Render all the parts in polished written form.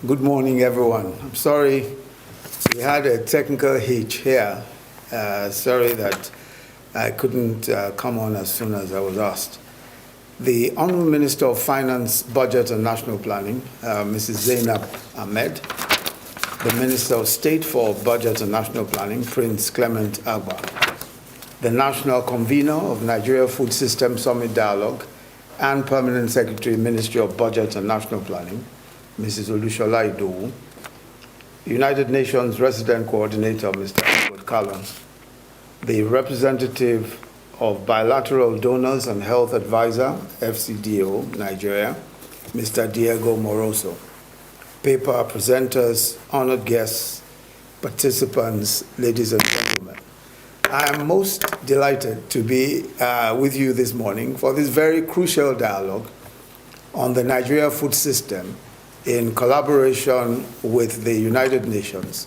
Good morning, everyone. I'm sorry we had a technical hitch here. Sorry that I couldn't come on as soon as I was asked. The Honourable Minister of Finance, Budget and National Planning, Mrs. Zainab Ahmed, the Minister of State for Budget and National Planning, Prince Clement Agba, the National Convener of Nigerian Food System Summit Dialogue, and Permanent Secretary, Ministry of Budget and National Planning, Mrs. Olushola Idowu, United Nations Resident Coordinator, Mr. Edward Callum, the representative of Bilateral Donors and Health Advisor, FCDO, Nigeria, Mr. Diego Moroso, paper presenters, honored guests, participants, ladies and gentlemen. I am most delighted to be with you this morning for this very crucial dialogue on the Nigerian food system in collaboration with the United Nations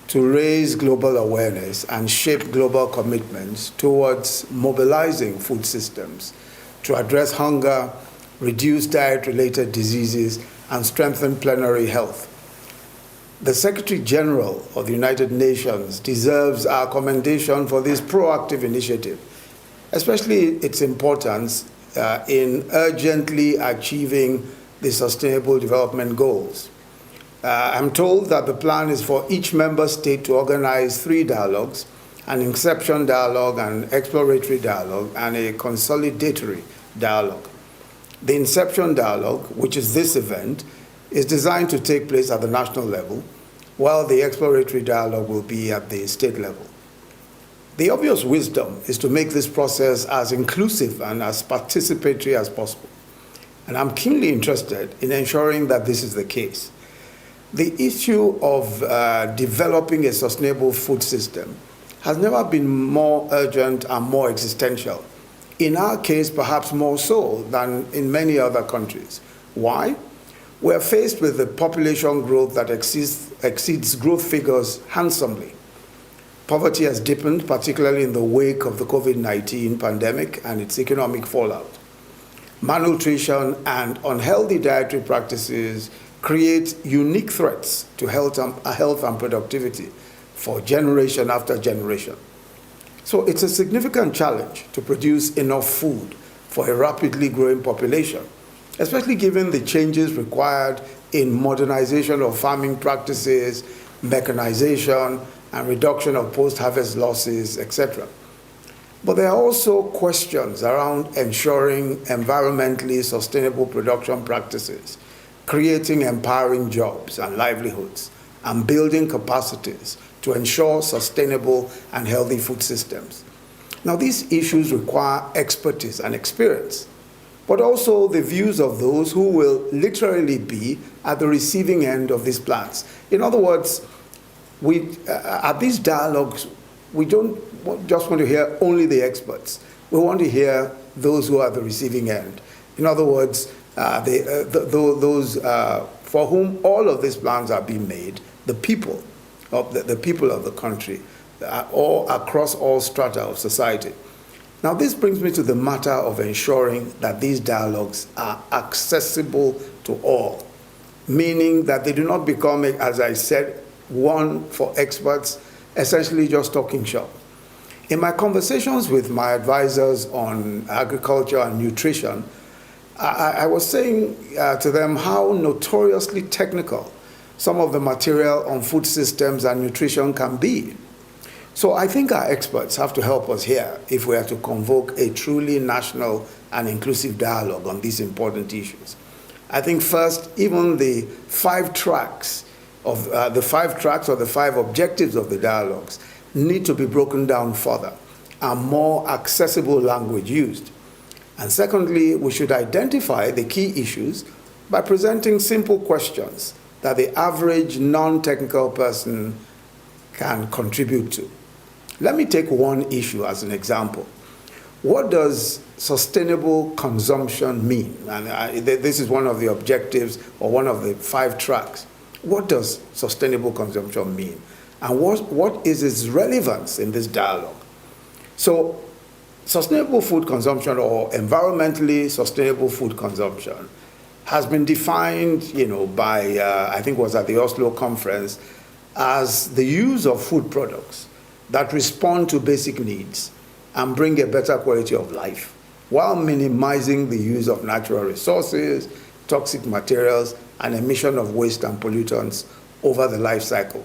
to raise global awareness and shape global commitments towards mobilizing food systems to address hunger, reduce diet-related diseases, and strengthen planetary health. The Secretary General of the United Nations deserves our commendation for this proactive initiative, especially its importance in urgently achieving the Sustainable Development Goals. I'm told that the plan is for each member state to organize 3 dialogues, an Inception dialogue, an Exploratory dialogue, and a Consolidatory dialogue. The Inception dialogue, which is this event, is designed to take place at the national level, while the Exploratory dialogue will be at the state level. The obvious wisdom is to make this process as inclusive and as participatory as possible. And I'm keenly interested in ensuring that this is the case. The issue of developing a sustainable food system has never been more urgent and more existential. In our case, perhaps more so than in many other countries. Why? We're faced with a population growth that exceeds growth figures handsomely. Poverty has deepened, particularly in the wake of the COVID-19 pandemic and its economic fallout. Malnutrition and unhealthy dietary practices create unique threats to health and productivity for generation after generation. So it's a significant challenge to produce enough food for a rapidly growing population, especially given the changes required in modernization of farming practices, mechanization, and reduction of post-harvest losses, etc. But there are also questions around ensuring environmentally sustainable production practices, creating empowering jobs and livelihoods, and building capacities to ensure sustainable and healthy food systems. Now, these issues require expertise and experience, but also the views of those who will literally be at the receiving end of these plans. In other words, at these dialogues, we don't just want to hear only the experts. We want to hear those who are at the receiving end. In other words, those for whom all of these plans are being made, the people of the country, all across all strata of society. Now, this brings me to the matter of ensuring that these dialogues are accessible to all, meaning that they do not become, as I said, one for experts, essentially just talking shop. In my conversations with my advisors on agriculture and nutrition, I was saying to them how notoriously technical some of the material on food systems and nutrition can be. So I think our experts have to help us here if we are to convoke a truly national and inclusive dialogue on these important issues. I think first, even the 5 tracks or the 5 objectives of the dialogues need to be broken down further and more accessible language used. And secondly, we should identify the key issues by presenting simple questions that the average non-technical person can contribute to. Let me take one issue as an example. What does sustainable consumption mean? And this is one of the objectives or one of the 5 tracks. What does sustainable consumption mean? And what is its relevance in this dialogue? So, sustainable food consumption or environmentally sustainable food consumption has been defined, by, I think it was at the Oslo conference, as the use of food products that respond to basic needs and bring a better quality of life while minimizing the use of natural resources, toxic materials, and emission of waste and pollutants over the life cycle,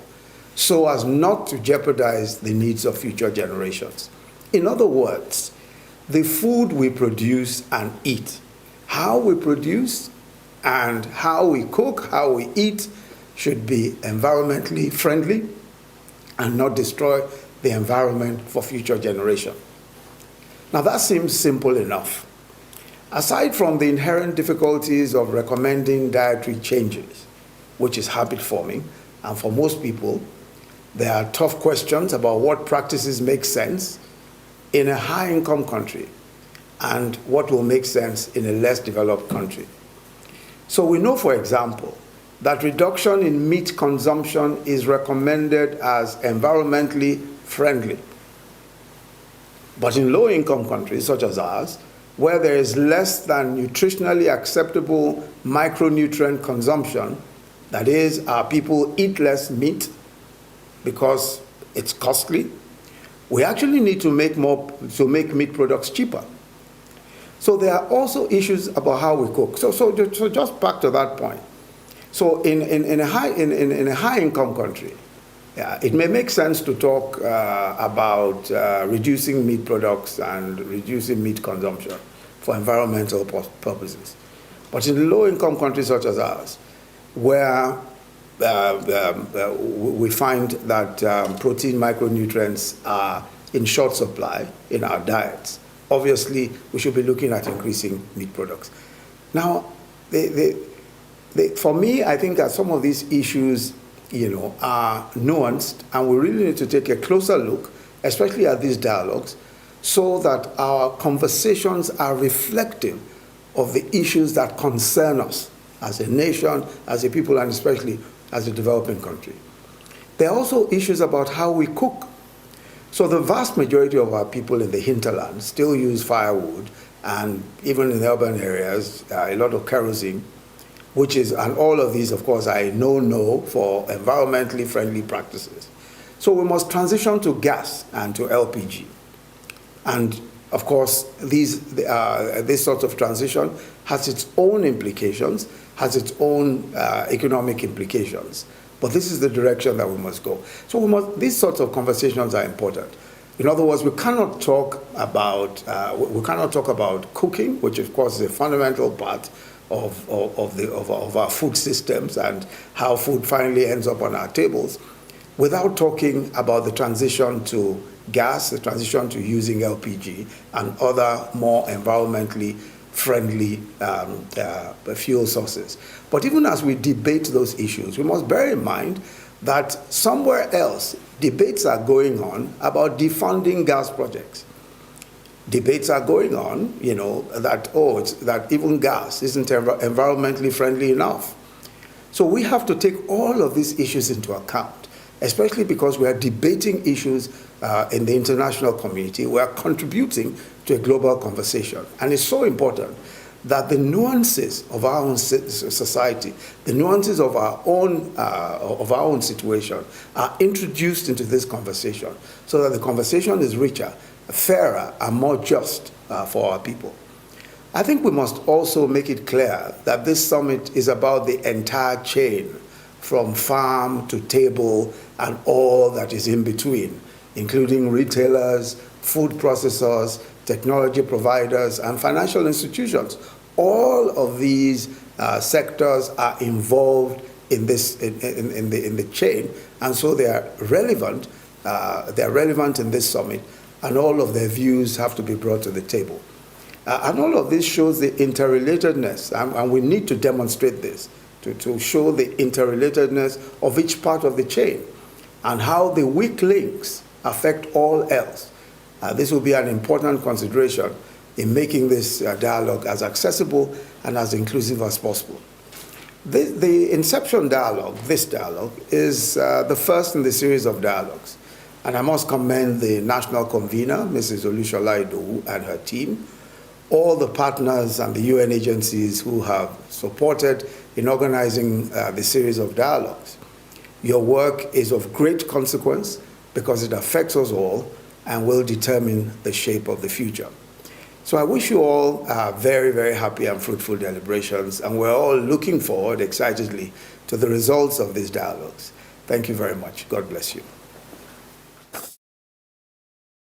so as not to jeopardize the needs of future generations. In other words, the food we produce and eat, how we produce and how we cook, how we eat, should be environmentally friendly and not destroy the environment for future generations. Now that seems simple enough. Aside from the inherent difficulties of recommending dietary changes, which is habit forming, and for most people, there are tough questions about what practices make sense in a high-income country and what will make sense in a less developed country. So we know, for example, that reduction in meat consumption is recommended as environmentally friendly. But in low-income countries such as ours, where there is less than nutritionally acceptable micronutrient consumption, that is, our people eat less meat because it's costly, we actually need to make meat products cheaper. So there are also issues about how we cook. So just back to that point. So in a high-income country, it may make sense to talk about reducing meat products and reducing meat consumption for environmental purposes. But in low-income countries such as ours, where we find that protein micronutrients are in short supply in our diets, obviously we should be looking at increasing meat products. Now, for me, I think that some of these issues are nuanced, and we really need to take a closer look, especially at these dialogues, so that our conversations are reflective of the issues that concern us as a nation, as a people, and especially as a developing country. There are also issues about how we cook. So the vast majority of our people in the hinterland still use firewood, and even in the urban areas, a lot of kerosene, and all of these, of course, are a no for environmentally friendly practices. So we must transition to gas and to LPG. And of course, this sort of transition has its own implications, has its own economic implications. But this is the direction that we must go. So these sorts of conversations are important. In other words, we cannot talk about cooking, which of course is a fundamental part of our food systems and how food finally ends up on our tables, without talking about the transition to gas, the transition to using LPG and other more environmentally friendly fuel sources. But even as we debate those issues, we must bear in mind that somewhere else, debates are going on about defunding gas projects. Debates are going on, that even gas isn't environmentally friendly enough. So we have to take all of these issues into account, especially because we are debating issues in the international community. We are contributing to a global conversation. And it's so important that the nuances of our own society, the nuances of our own situation are introduced into this conversation so that the conversation is richer, fairer, and more just for our people. I think we must also make it clear that this summit is about the entire chain, from farm to table and all that is in between, including retailers, food processors, technology providers, and financial institutions. All of these sectors are involved in this in the chain, and so they are relevant. They are relevant in this summit, and all of their views have to be brought to the table. And all of this shows the interrelatedness, and we need to demonstrate this to show the interrelatedness of each part of the chain and how the weak links affect all else. This will be an important consideration in making this dialogue as accessible and as inclusive as possible. The Inception dialogue, this dialogue, is the first in the series of dialogues. And I must commend the national convener, Mrs. Olushola Idowu, and her team, all the partners and the UN agencies who have supported in organizing the series of dialogues. Your work is of great consequence because it affects us all and will determine the shape of the future. So I wish you all very, very happy and fruitful deliberations, and we're all looking forward excitedly to the results of these dialogues. Thank you very much. God bless you.